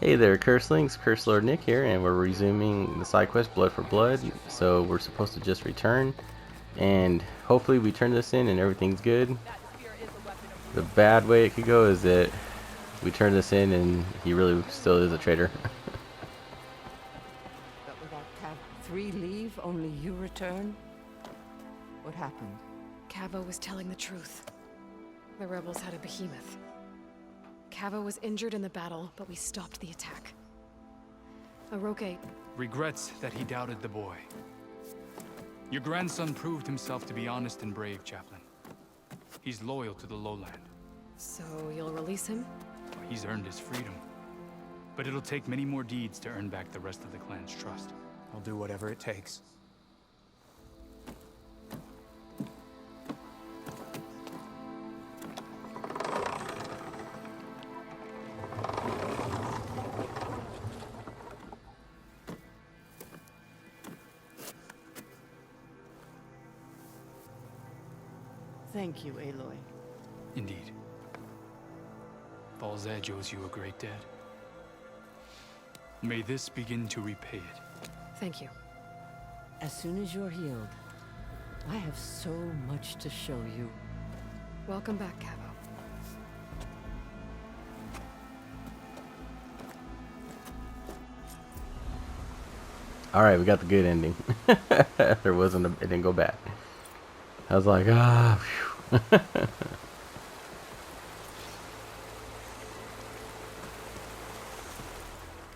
Hey there, Curselings, Curse Lord Nick here, and we're resuming the side quest Blood for Blood. So we're supposed to just return, and hopefully we turn this in and everything's good. The bad way it could go is that we turn this in and he really still is a traitor. But without Cav 3 leave, only you return? What happened? Cavo was telling the truth. The rebels had a behemoth. Cavo was injured in the battle, but we stopped the attack. Aroke regrets that he doubted the boy. Your grandson proved himself to be honest and brave, Chaplain. He's loyal to the lowland. So you'll release him? He's earned his freedom. But it'll take many more deeds to earn back the rest of the clan's trust. I'll do whatever it takes. Thank you, Aloy. Indeed. Falls Edge owes you a great debt. May this begin to repay it. Thank you. As soon as you're healed, I have so much to show you. Welcome back, Cavo. Alright, we got the good ending. There wasn't it didn't go bad. I was like, ah, phew.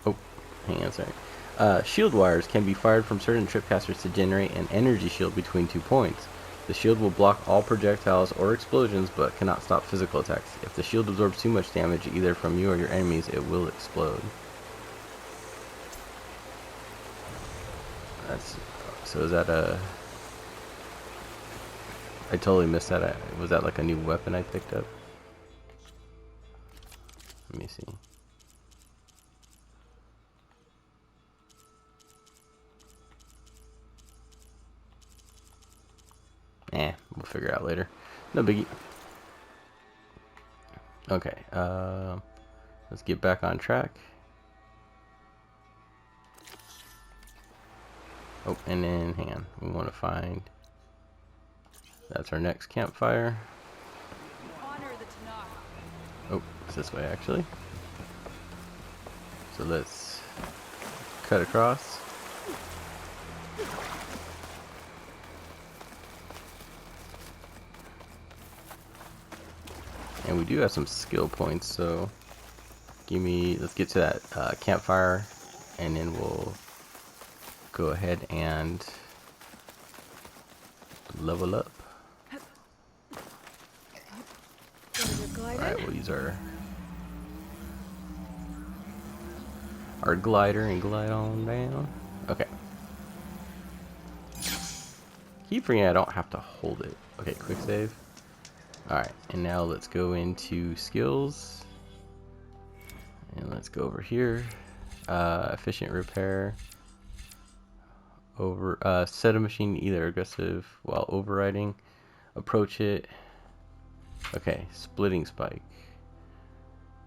Oh, hang on, sorry. Shield wires can be fired from certain tripcasters to generate an energy shield between 2 points. The shield will block all projectiles or explosions, but cannot stop physical attacks. If the shield absorbs too much damage, either from you or your enemies, it will explode. So is that a... I totally missed that. Was that like a new weapon I picked up? Let me see. We'll figure it out later. No biggie. Okay, let's get back on track. Oh, and then, hang on. We want to find... That's our next campfire. Oh, it's this way actually. So let's cut across. And we do have some skill points, so let's get to that campfire, and then we'll go ahead and level up. Alright, we'll use our glider and glide on down. Okay. Keep forgetting I don't have to hold it. Okay, quick save. Alright, and now let's go into skills. And let's go over here. Efficient repair. Set a machine either aggressive while overriding. Approach it. Okay, splitting spike.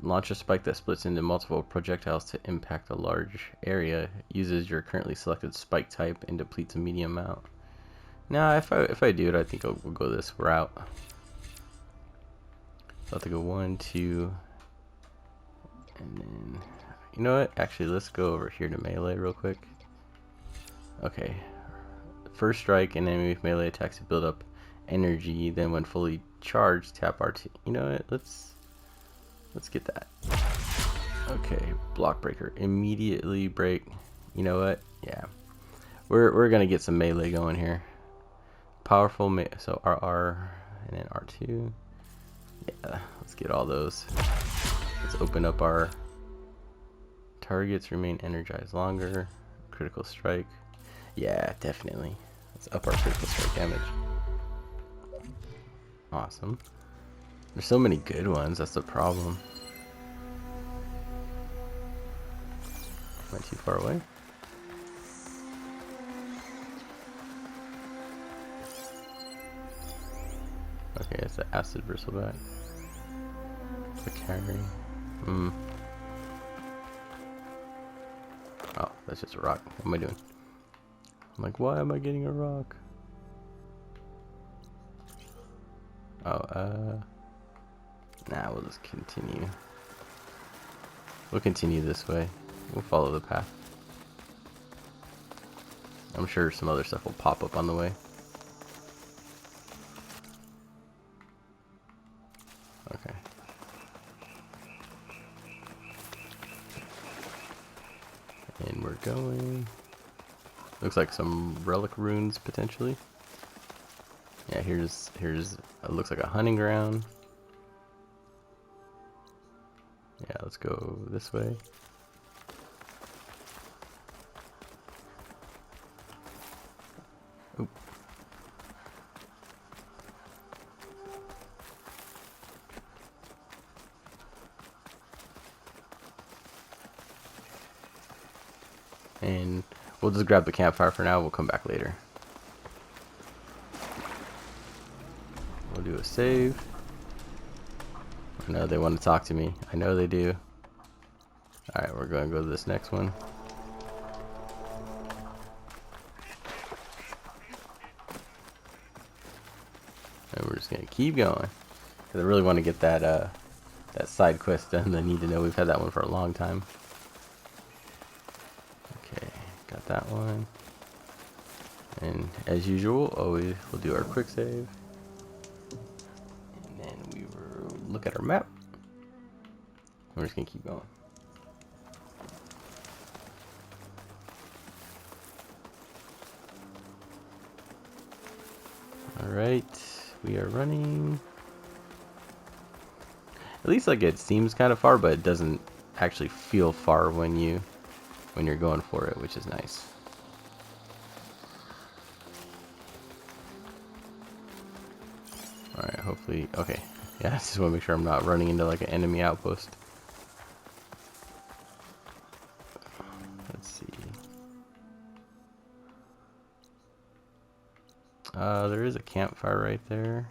Launch a spike that splits into multiple projectiles to impact a large area. Uses your currently selected spike type and depletes a medium amount. Now, if I do it, I think we'll go this route. So I'll have to go 1, 2, and then, you know what? Actually, let's go over here to melee real quick. Okay, first strike, and then with melee attacks to build up energy. Then when fully charged, tap RT. You know what? Let's get that. Okay, block breaker. Immediately break. You know what? Yeah, we're gonna get some melee going here. Powerful so RR and then R2. Yeah, let's get all those. Let's open up our targets. Remain energized longer. Critical strike. Yeah, definitely. Let's up our critical strike damage. Awesome. There's so many good ones, that's the problem. Am I too far away? Okay, it's the acid bristleback. The carry. that's just a rock. What am I doing? I'm like, why am I getting a rock? Oh, nah, we'll just continue. We'll continue this way. We'll follow the path. I'm sure some other stuff will pop up on the way. Okay. And we're going. Looks like some relic runes potentially. Yeah, here's it looks like a hunting ground. Yeah, let's go this way. Oop. And we'll just grab the campfire for now. We'll come back later. We'll do a save. I know they want to talk to me. I know they do. Alright, we're going to go to this next one. And we're just going to keep going. Because I really want to get that that side quest done. I need to know. We've had that one for a long time. Okay, got that one. And as usual, always we'll do our quick save. And then we will look at our map. We're just going to keep going. Alright, we are running. At least like it seems kind of far, but it doesn't actually feel far when you're going for it, which is nice. Alright, hopefully, okay. Yeah, I just want to make sure I'm not running into like an enemy outpost. Let's see. There is a campfire right there.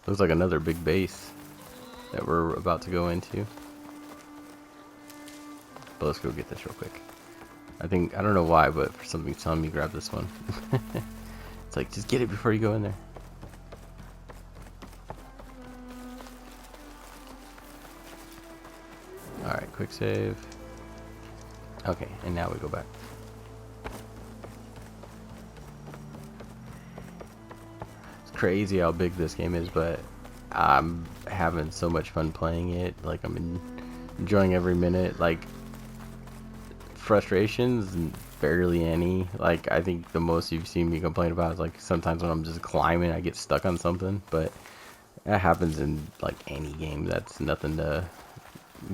Looks like another big base that we're about to go into. But let's go get this real quick. I don't know why, but for something telling me grab this one. It's like, just get it before you go in there. Alright, quick save. Okay, and now we go back. It's crazy how big this game is, but I'm having so much fun playing it. Like, I'm enjoying every minute. Like, frustrations, barely any. Like, I think the most you've seen me complain about is like sometimes when I'm just climbing I get stuck on something, but that happens in like any game. That's nothing to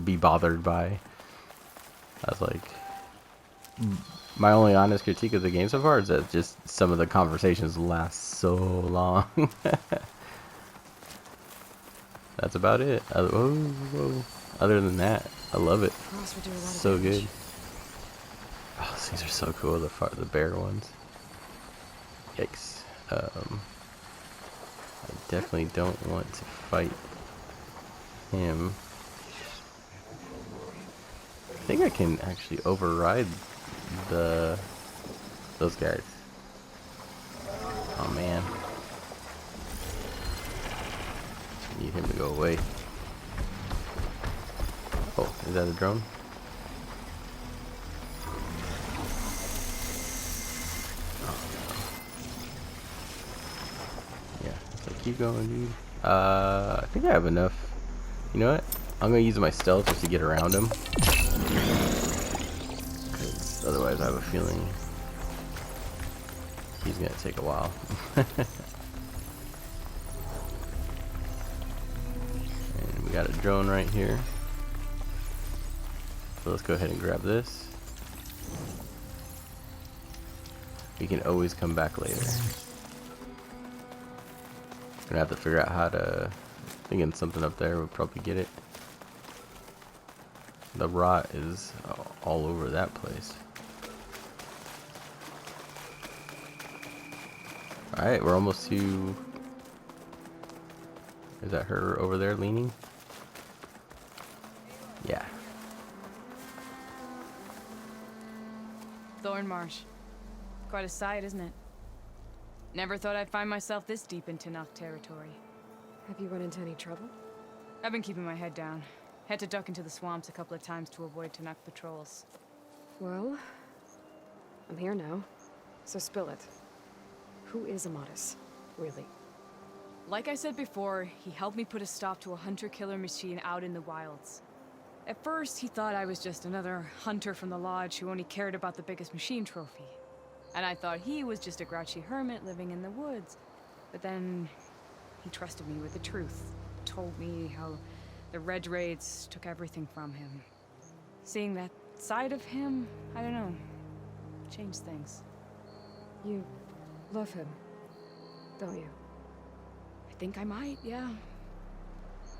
be bothered by. That's like my only honest critique of the game so far is that just some of the conversations last so long. That's about it. Whoa. Other than that, I love it. So good. Oh, these things are so cool, the bear ones. Yikes. I definitely don't want to fight him. I think I can actually override those guys. Oh man. Need him to go away. Oh, is that a drone? Keep going, dude. I think I have enough. You know what? I'm gonna use my stealth just to get around him. Because otherwise I have a feeling he's gonna take a while. And we got a drone right here. So let's go ahead and grab this. We can always come back later. Gonna have to figure out how to, thinking something up there would probably get it. The rot is all over that place. Alright, we're almost to, is that her over there leaning? Yeah. Thornmarsh. Quite a sight, isn't it? Never thought I'd find myself this deep into Nock territory. Have you run into any trouble? I've been keeping my head down. Had to duck into the swamps a couple of times to avoid Tanakh patrols. Well, I'm here now, so spill it. Who is Amatis, really? Like I said before, he helped me put a stop to a hunter-killer machine out in the wilds. At first, he thought I was just another hunter from the lodge who only cared about the biggest machine trophy. And I thought he was just a grouchy hermit living in the woods. But then, he trusted me with the truth. Told me how the Red Raids took everything from him. Seeing that side of him, I don't know, changed things. You love him, don't you? I think I might, yeah.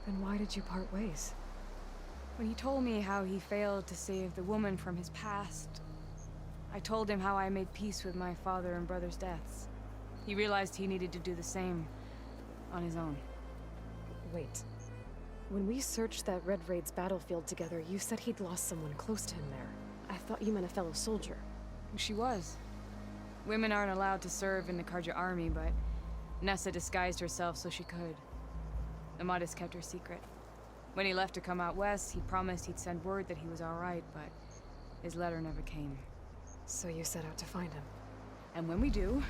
Then why did you part ways? When he told me how he failed to save the woman from his past, I told him how I made peace with my father and brother's deaths. He realized he needed to do the same on his own. Wait. When we searched that Red Raid's battlefield together, you said he'd lost someone close to him there. I thought you meant a fellow soldier. She was. Women aren't allowed to serve in the Karja army, but Nessa disguised herself so she could. Amatis kept her secret. When he left to come out west, he promised he'd send word that he was all right, but his letter never came. So you set out to find him. And when we do,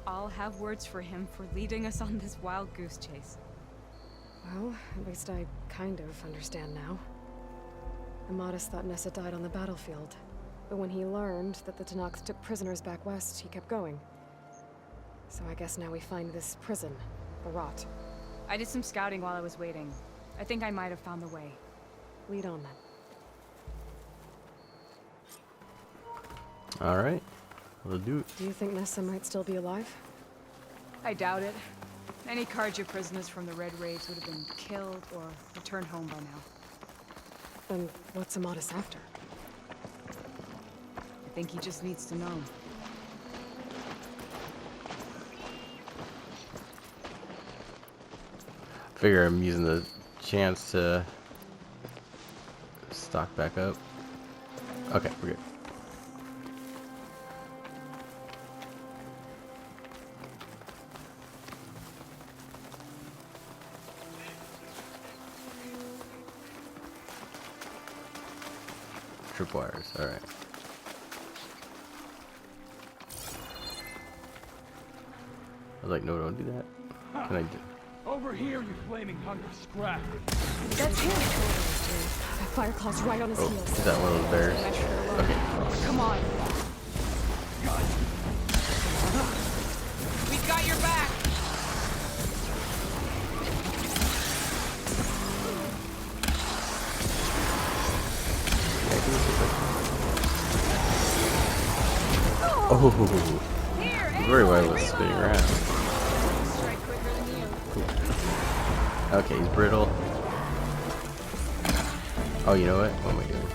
I'll have words for him for leading us on this wild goose chase. Well, at least I kind of understand now. Amatis thought Nessa died on the battlefield, but when he learned that the Tanakh took prisoners back west, he kept going. So I guess now we find this prison, the Rot. I did some scouting while I was waiting. I think I might have found the way. Lead on then. Alright, we'll do it. Do you think Nessa might still be alive? I doubt it. Any Karja prisoners from the Red Raids would have been killed or returned home by now. Then what's Amatis after? I think he just needs to know. Figure I'm using the chance to stock back up. Okay, we're good. Tripwires, alright. I was like, no, don't do that. Can I do? Over here, you flaming hunk of scrap. That's him! That Fireclaw's right on his Oh, heels. is that one of those bears? Okay. Come on. We've got your back. Oh, Here, very Aloy, wireless spinning around. Strike quicker than you. Okay, he's brittle. Oh, you know what? What am I doing?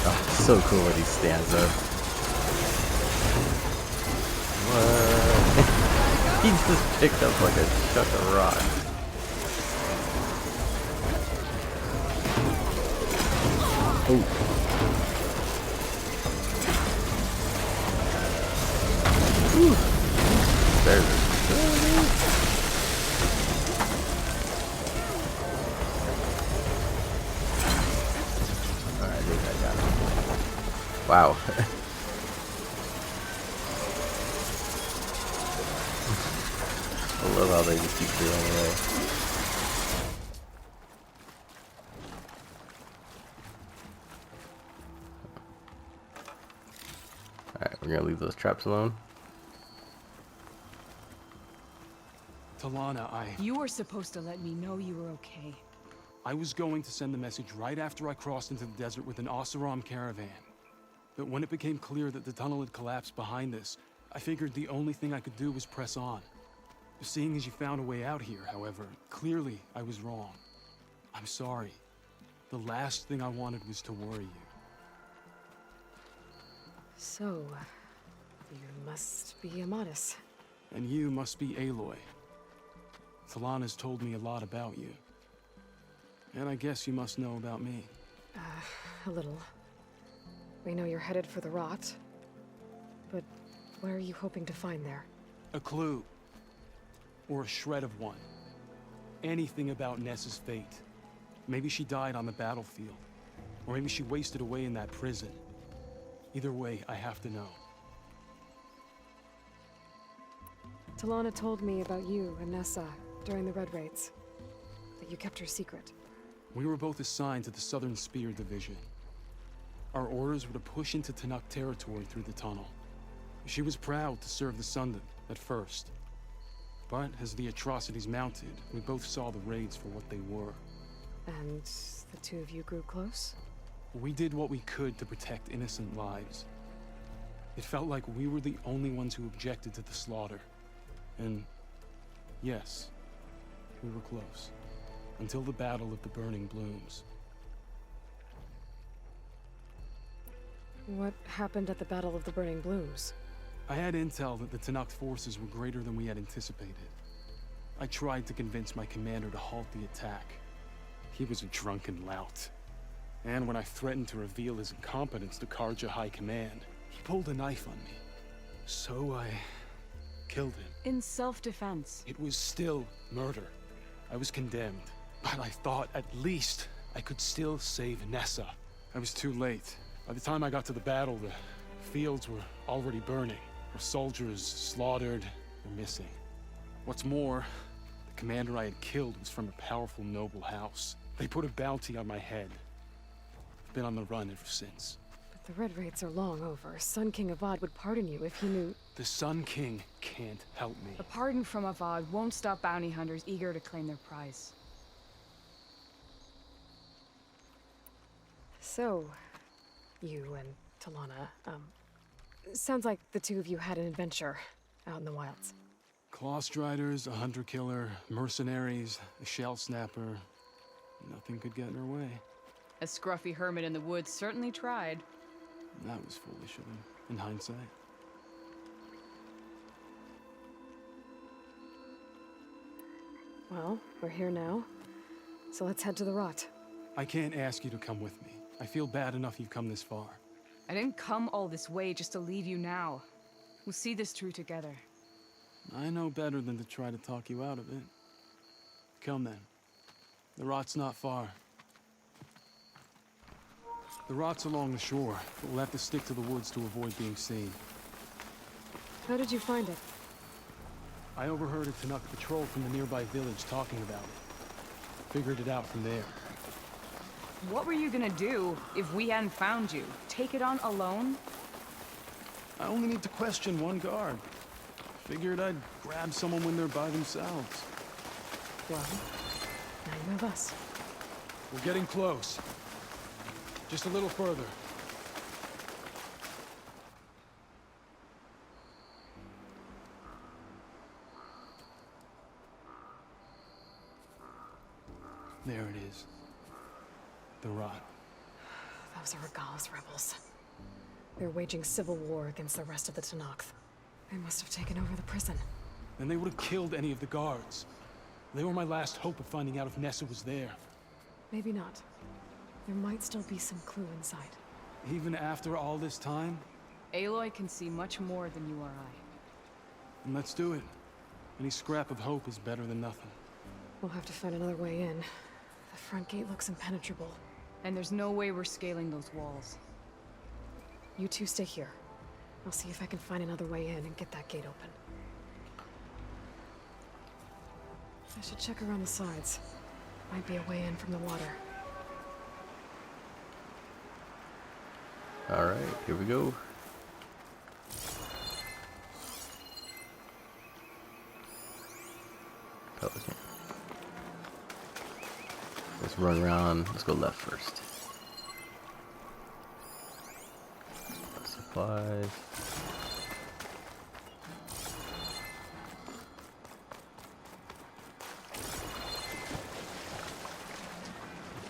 Oh, it's so cool when he stands up. What? He just picked up like a chuck of rock. Oh. There's Alright, I think I got it. Wow. I love how they just keep drilling away. Alright, we're gonna leave those traps alone. Talana, You were supposed to let me know you were okay. I was going to send the message right after I crossed into the desert with an Oseram caravan. But when it became clear that the tunnel had collapsed behind us, I figured the only thing I could do was press on. Seeing as you found a way out here, however, clearly I was wrong. I'm sorry. The last thing I wanted was to worry you. So, you must be Amatis. And you must be Aloy. Talana's told me a lot about you. And I guess you must know about me. A little. We know you're headed for the rot. But what are you hoping to find there? A clue. Or a shred of one. Anything about Nessa's fate. Maybe she died on the battlefield. Or maybe she wasted away in that prison. Either way, I have to know. Talana told me about you and Nessa during the Red Raids. That you kept her secret. We were both assigned to the Southern Spear Division. Our orders were to push into Tanakh territory through the tunnel. She was proud to serve the Sundom at first. But as the atrocities mounted, we both saw the raids for what they were. And the two of you grew close? We did what we could to protect innocent lives. It felt like we were the only ones who objected to the slaughter. And yes, we were close. Until the Battle of the Burning Blooms. What happened at the Battle of the Burning Blooms? I had intel that the Tanakh forces were greater than we had anticipated. I tried to convince my commander to halt the attack. He was a drunken lout. And when I threatened to reveal his incompetence to Karja High Command, he pulled a knife on me. So I killed him. In self-defense. It was still murder. I was condemned. But I thought at least I could still save Nessa. I was too late. By the time I got to the battle, the fields were already burning. Our soldiers slaughtered or missing. What's more, the commander I had killed was from a powerful noble house. They put a bounty on my head. I've been on the run ever since. But the Red Raids are long over. Sun King Avad would pardon you if he knew... The Sun King can't help me. A pardon from Avad won't stop bounty hunters eager to claim their prize. So, you and Talana, sounds like the two of you had an adventure out in the wilds. Claw Striders, a hunter-killer, mercenaries, a shell snapper. Nothing could get in her way. A scruffy hermit in the woods certainly tried. That was foolish of him, in hindsight. Well, we're here now, so let's head to the rot. I can't ask you to come with me. I feel bad enough you've come this far. I didn't come all this way just to leave you now. We'll see this through together. I know better than to try to talk you out of it. Come then. The rot's not far. The rot's along the shore, but we'll have to stick to the woods to avoid being seen. How did you find it? I overheard a Tanakh patrol from the nearby village talking about it. Figured it out from there. What were you gonna do if we hadn't found you? Take it on alone? I only need to question one guard. Figured I'd grab someone when they're by themselves. Well, now you have us. We're getting close. Just a little further. There it is. The rot. Those are Regal's rebels. They're waging civil war against the rest of the Tanakh. They must have taken over the prison. Then they would have killed any of the guards. They were my last hope of finding out if Nessa was there. Maybe not. There might still be some clue inside. Even after all this time? Aloy can see much more than you or I. And let's do it. Any scrap of hope is better than nothing. We'll have to find another way in. The front gate looks impenetrable. And there's no way we're scaling those walls. You two stay here. I'll see if I can find another way in and get that gate open. I should check around the sides. Might be a way in from the water. Alright, here we go. Pelican. Let's run around. Let's go left first. Supplies.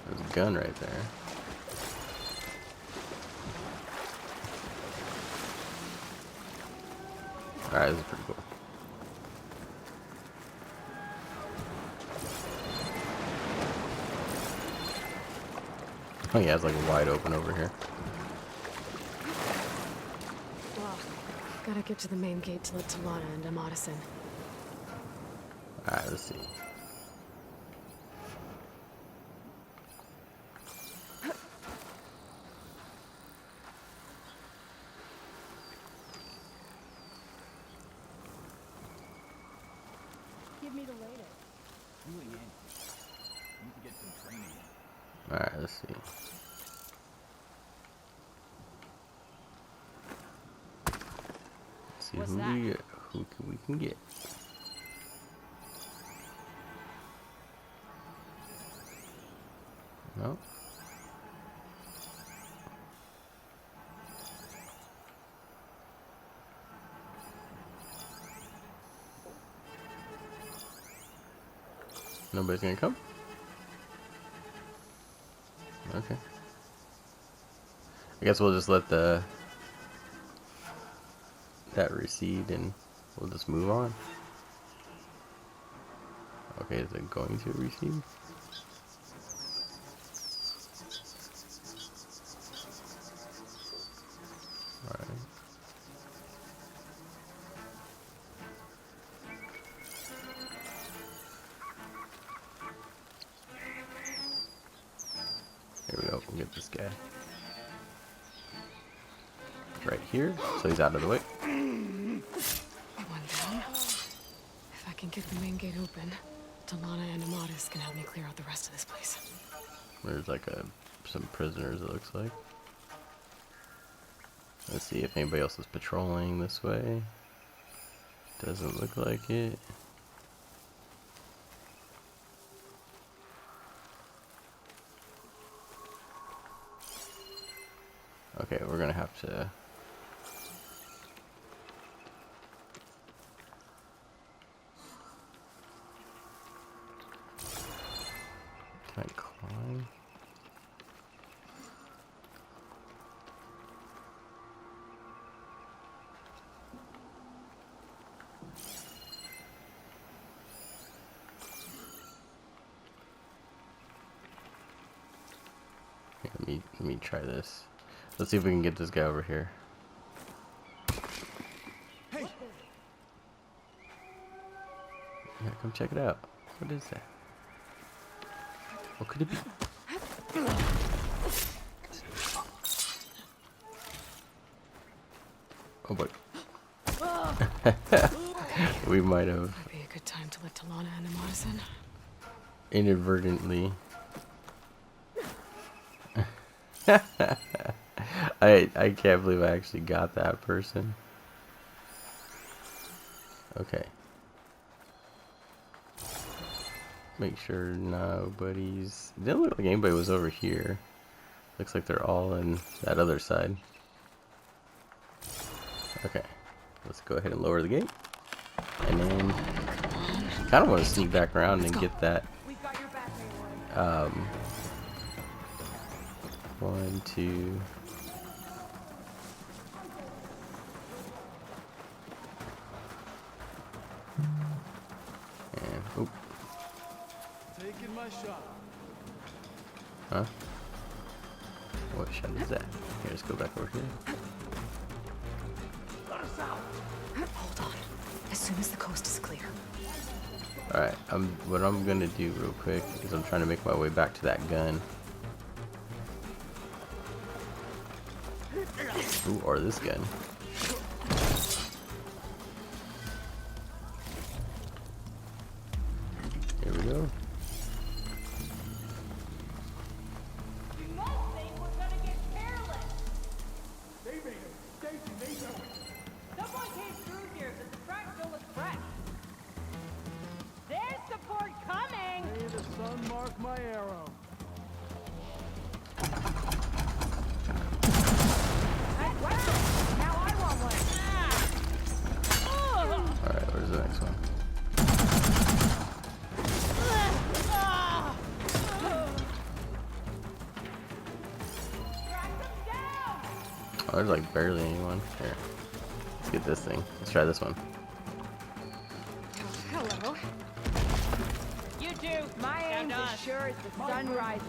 There's a gun right there. Alright, this is pretty cool. Oh yeah, it's like wide open over here. Ugh. Gotta get to the main gate to let Talana and Amatis in. Alright, let's see. Give me the latest. Alright, let's see. Let's see What's who that? we can get. No. Nobody's gonna come? Okay. I guess we'll just let that recede and we'll just move on. Okay, is it going to recede? Alright. Here we go, we'll get this guy. Right here, so he's out of the way. One down. If I can get the main gate open, Talana and Amatis can help me clear out the rest of this place. There's like some prisoners, it looks like. Let's see if anybody else is patrolling this way. Doesn't look like it. Okay, we're gonna have to... Can I climb? Here, let me try this. Let's see if we can get this guy over here. Hey! Yeah, come check it out. What is that? What could it be? Oh boy. We might have Might be a good time to let Talana and Amatis in. inadvertently. I can't believe I actually got that person. Okay. Make sure nobody's... It didn't look like anybody was over here. Looks like they're all in that other side. Okay. Let's go ahead and lower the gate. And then... kind of want to sneak back around and get that... One, two... And... Oop. Taking my shot. Huh? What shot is that? Here, let's go back over here. Hold on. As soon as the coast is clear. Alright, what I'm gonna do real quick is I'm trying to make my way back to that gun. Ooh, or this gun. Here we go. May the sun mark my arrow. Alright, where's the next one? Oh, there's like barely anyone. Here. Let's get this thing. Let's try this one. Hello. You two, my aim's as sure as the sun rises.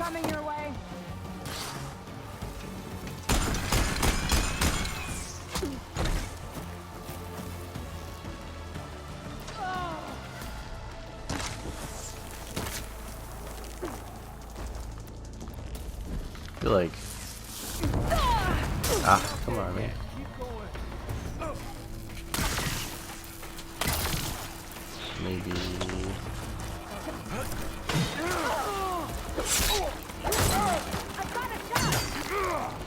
coming your way. I feel like... Ah, come on, man. Maybe...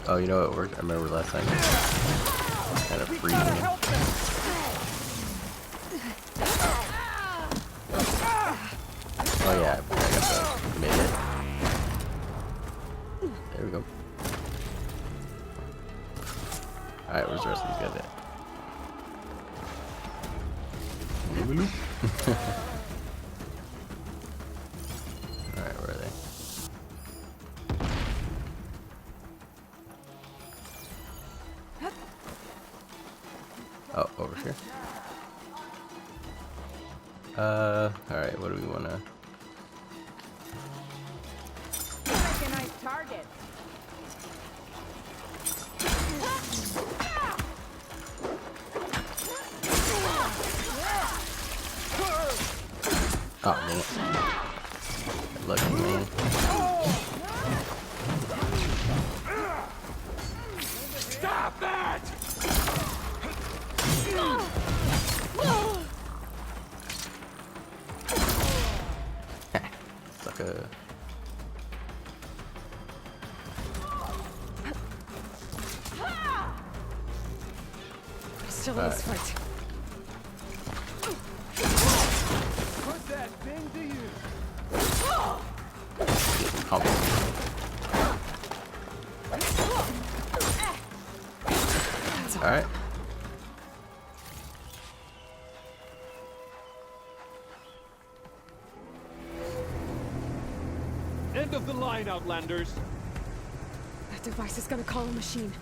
Oh, you know what worked? I remember last time. Kind of freezing him. Oh yeah, I got the mid. There we go. Alright, where's the rest of these guys at? Alright, where are they? Oh, over here. Alright, what do we wanna... Make a nice target. Oh, dang it. Lucky man. Stop that! Sucker. Still in this fight. Put that thing to use. Alright. End of the line, Outlanders. That device is gonna call a machine.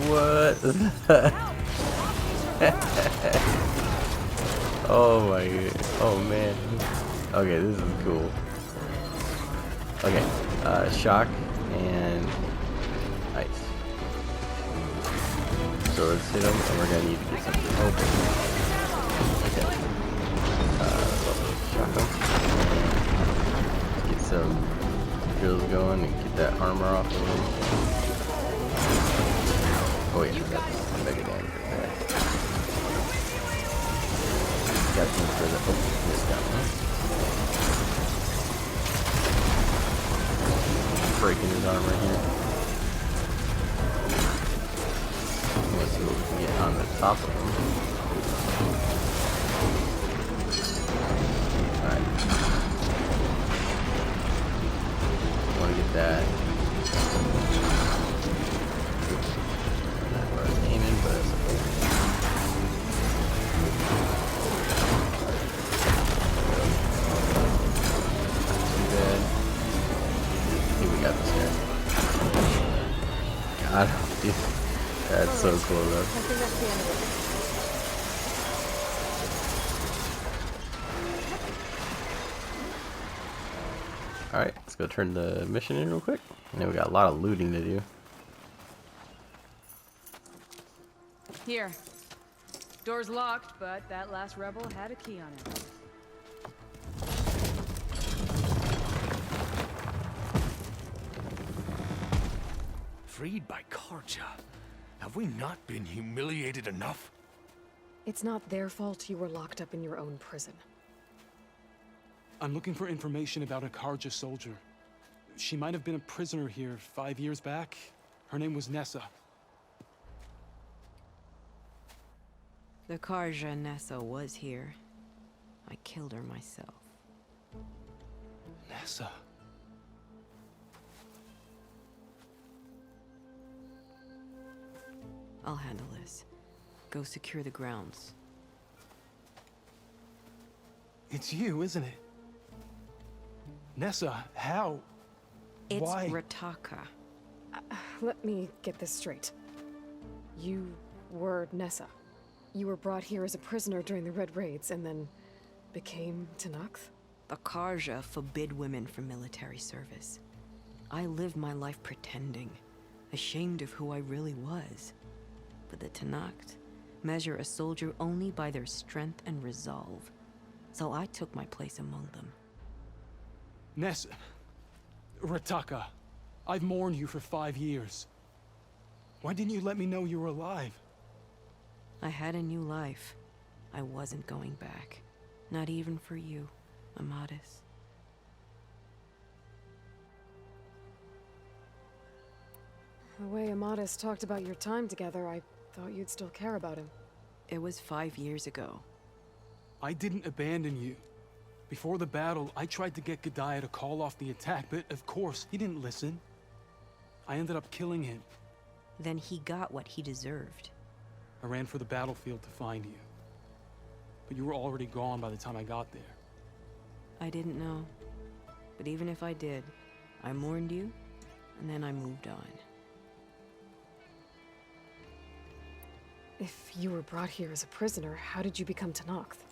What? Oh my god. Oh man. Okay, this is cool. Okay, shock and ice. So let's hit them and we're gonna need to get something open. Okay. Shock them. Get some drills going and get that armor off of them. Oh yeah, that's mega damage right there. Got some for the missed that one. Breaking his armor here. Let's see what we can get on the top of him. Alright. Wanna get that. God, dude, that's so cool though. I think that's the end of it. Alright, let's go turn the mission in real quick. And then we got a lot of looting to do. Here. Door's locked, but that last rebel had a key on it. Freed by Karja. Have we not been humiliated enough? It's not their fault you were locked up in your own prison. I'm looking for information about a Karja soldier. She might have been a prisoner here 5 years back. Her name was Nessa. The Karja Nessa was here. I killed her myself. Nessa. I'll handle this. Go secure the grounds. It's you, isn't it? Nessa, how? It's Why? Rataka. Let me get this straight. You were Nessa. You were brought here as a prisoner during the Red Raids and then became Tenakth? The Karja forbid women from military service. I lived my life pretending, ashamed of who I really was. But the Tenakth measure a soldier only by their strength and resolve. So I took my place among them. Nessa. Rataka. I've mourned you for 5 years. Why didn't you let me know you were alive? I had a new life. I wasn't going back. Not even for you, Amadis. The way Amadis talked about your time together, I thought you'd still care about him. It was 5 years ago. I didn't abandon you. Before the battle, I tried to get G'daiah to call off the attack, but of course, he didn't listen. I ended up killing him. Then he got what he deserved. I ran for the battlefield to find you. But you were already gone by the time I got there. I didn't know. But even if I did, I mourned you, and then I moved on. If you were brought here as a prisoner, how did you become Tenakth?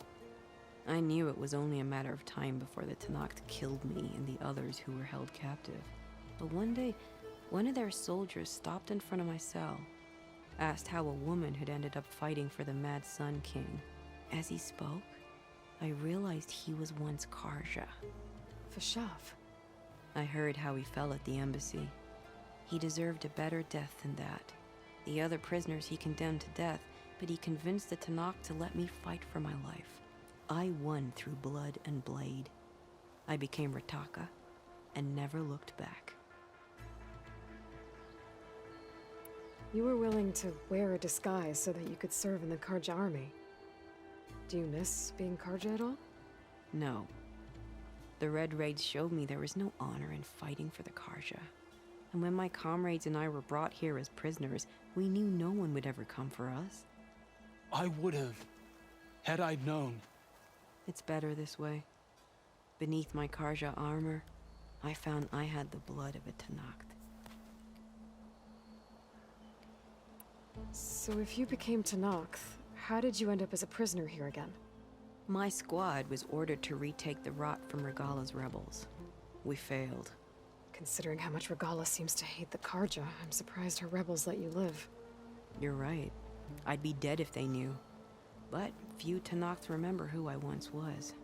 I knew it was only a matter of time before the Tenakth killed me and the others who were held captive. But one day, one of their soldiers stopped in front of my cell, asked how a woman had ended up fighting for the Mad Sun King. As he spoke, I realized he was once Karja. Fashav. I heard how he fell at the embassy. He deserved a better death than that. The other prisoners he condemned to death, but he convinced the Tenakth to let me fight for my life. I won through blood and blade. I became Rataka and never looked back. You were willing to wear a disguise so that you could serve in the Karja army. Do you miss being Karja at all? No. The Red Raids showed me there was no honor in fighting for the Karja. And when my comrades and I were brought here as prisoners, we knew no one would ever come for us. I would have, had I known. It's better this way. Beneath my Karja armor, I found I had the blood of a Tenakth. So if you became Tenakth, how did you end up as a prisoner here again? My squad was ordered to retake the Rot from Regala's rebels. We failed. Considering how much Regala seems to hate the Karja, I'm surprised her rebels let you live. You're right. I'd be dead if they knew. But few Tenakth remember who I once was.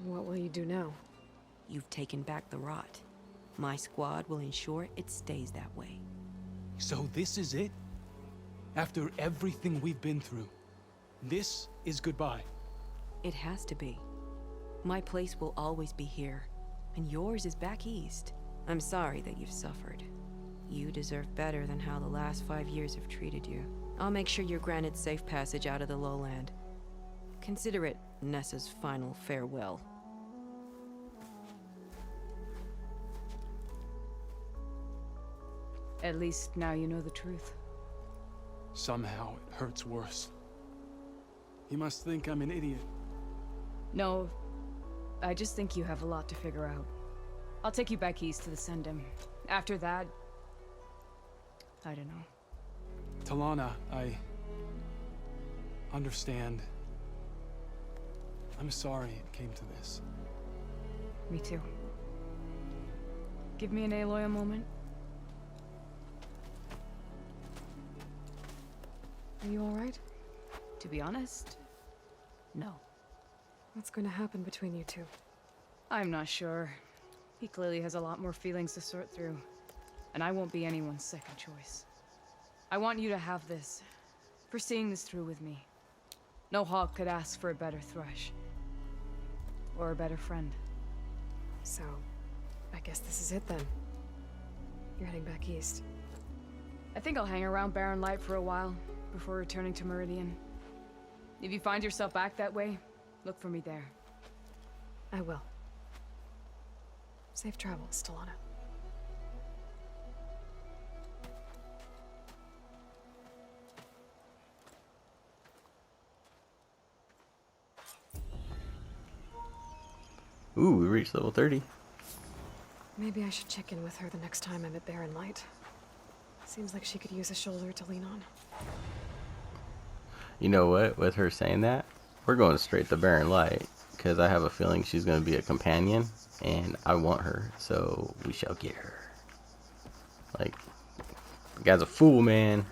What will you do now? You've taken back the Rot. My squad will ensure it stays that way. So this is it? After everything we've been through, this is goodbye. It has to be. My place will always be here, and yours is back east. I'm sorry that you've suffered. You deserve better than how the last 5 years have treated you. I'll make sure you're granted safe passage out of the lowland. Consider it Nessa's final farewell. At least now you know the truth. Somehow it hurts worse. You must think I'm an idiot. No, I just think you have a lot to figure out. I'll take you back east to the Sendem. After that, I don't know. Talana, I understand. I'm sorry it came to this. Me too. Give me an Aloy a moment. Are you alright? To be honest, no. What's going to happen between you two? I'm not sure. He clearly has a lot more feelings to sort through. And I won't be anyone's second choice. I want you to have this, for seeing this through with me. No hawk could ask for a better thrush. Or a better friend. So, I guess this is it then. You're heading back east. I think I'll hang around Barren Light for a while, before returning to Meridian. If you find yourself back that way, look for me there. I will. Safe travels, Talana. Ooh, we reached level 30. Maybe I should check in with her the next time I'm at Barren Light. Seems like she could use a shoulder to lean on. You know what? With her saying that, we're going straight to Barren Light. Because I have a feeling she's going to be a companion. And I want her. So we shall get her. Like, the guy's a fool, man.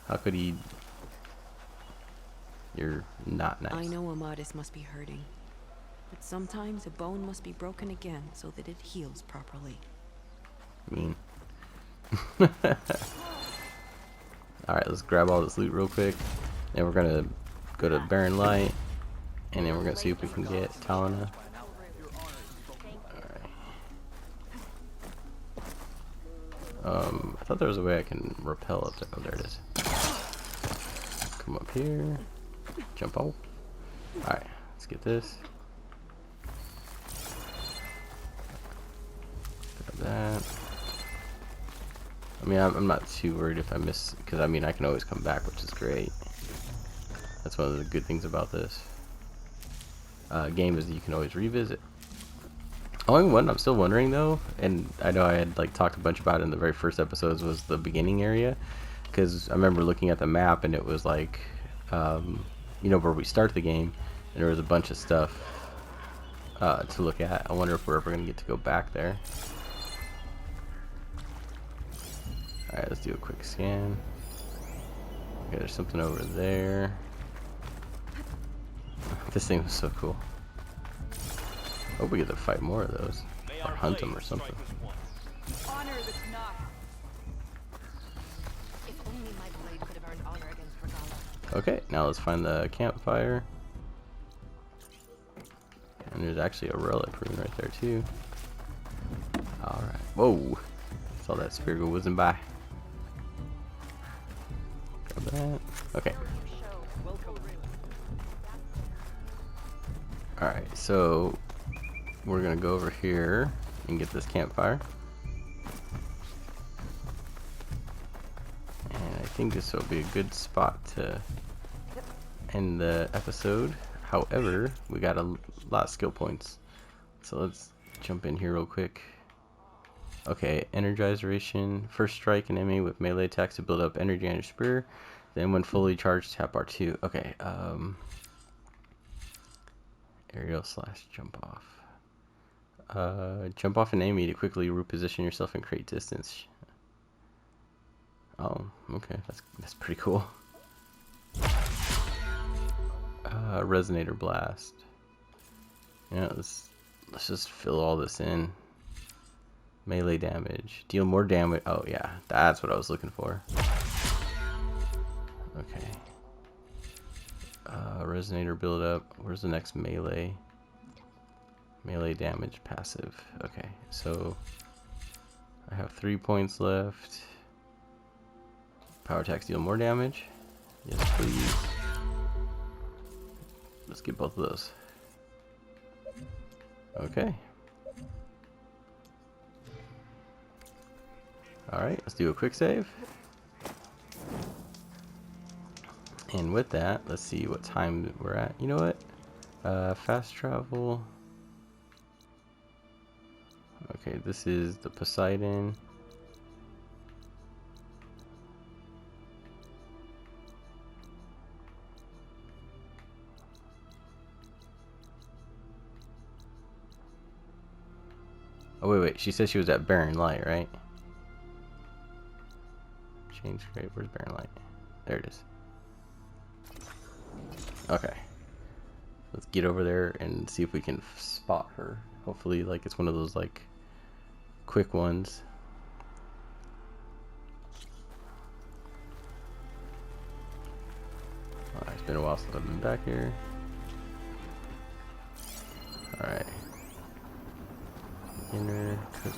How could he... You're not nice. I know Amadis must be hurting. But sometimes a bone must be broken again so that it heals properly. Mean. Alright, let's grab all this loot real quick. And we're gonna go to Barren Light. And then we're gonna see if we can get Talana. Alright. I thought there was a way I can rappel up there. Oh, there it is. Come up here. Jump off. Alright, let's get this. Grab that. I mean, I'm not too worried if I miss, because I mean, I can always come back, which is great. That's one of the good things about this game, is that you can always revisit. Only one I'm still wondering though, and I know I had like talked a bunch about it in the very first episodes, was the beginning area, because I remember looking at the map and it was like, you know, where we start the game, and there was a bunch of stuff to look at. I wonder if we're ever gonna get to go back there. Alright, let's do a quick scan. Okay, there's something over there. This thing was so cool. Hope we get to fight more of those. Or hunt them or something. Honor the Tanakh. If only my blade could have earned honor against Regala. Okay, now let's find the campfire. And there's actually a relic rune right there too. Alright. Whoa! Saw that spear go whizzing by. Grab that. Okay. Alright, so we're gonna go over here and get this campfire. And I think this will be a good spot to end the episode. However, we got a lot of skill points. So let's jump in here real quick. Okay, energization. First strike an enemy with melee attacks to build up energy on your spear. Then when fully charged, tap R2. Okay, aerial slash jump off. Jump off an enemy to quickly reposition yourself and create distance. Oh, okay, that's pretty cool. Resonator blast. Yeah, let's just fill all this in. Melee damage. Deal more damage. Oh yeah, that's what I was looking for. Okay. Resonator build up. Where's the next melee? Melee damage passive. Okay, so I have 3 points left. Power attacks deal more damage. Yes, please. Let's get both of those. Okay. Alright, let's do a quick save. And with that, let's see what time we're at. You know what? Fast travel. Okay, this is the Poseidon. Oh, wait. She said she was at Barren Light, right? Change grade. Where's Barren Light? There it is. Okay. Let's get over there and see if we can spot her. Hopefully, like, it's one of those, like, quick ones. It's been a while since I've been back here. Alright. Inner cook.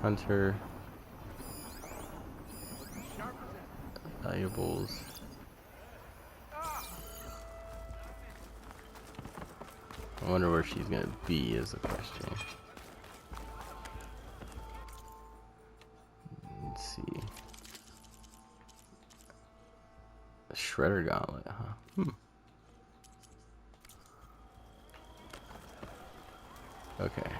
Hunter. Valuables. I wonder where she's gonna be is the question. Let's see. A shredder gauntlet, huh? Okay.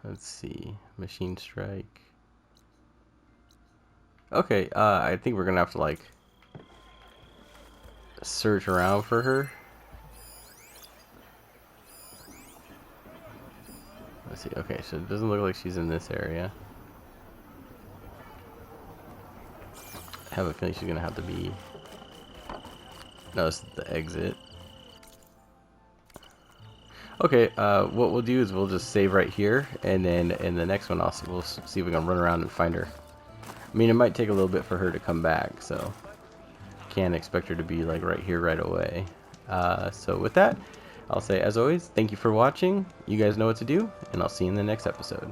Let's see. Machine strike. Okay, I think we're gonna have to like search around for her. Let's see. Okay, so it doesn't look like she's in this area. I have a feeling she's gonna have to be. No, this is the exit. Okay, what we'll do is we'll just save right here, and then in the next one, we'll see if we can run around and find her. I mean, it might take a little bit for her to come back, so can't expect her to be like right here right away. So with that, I'll say, as always, thank you for watching. You guys know what to do, and I'll see you in the next episode.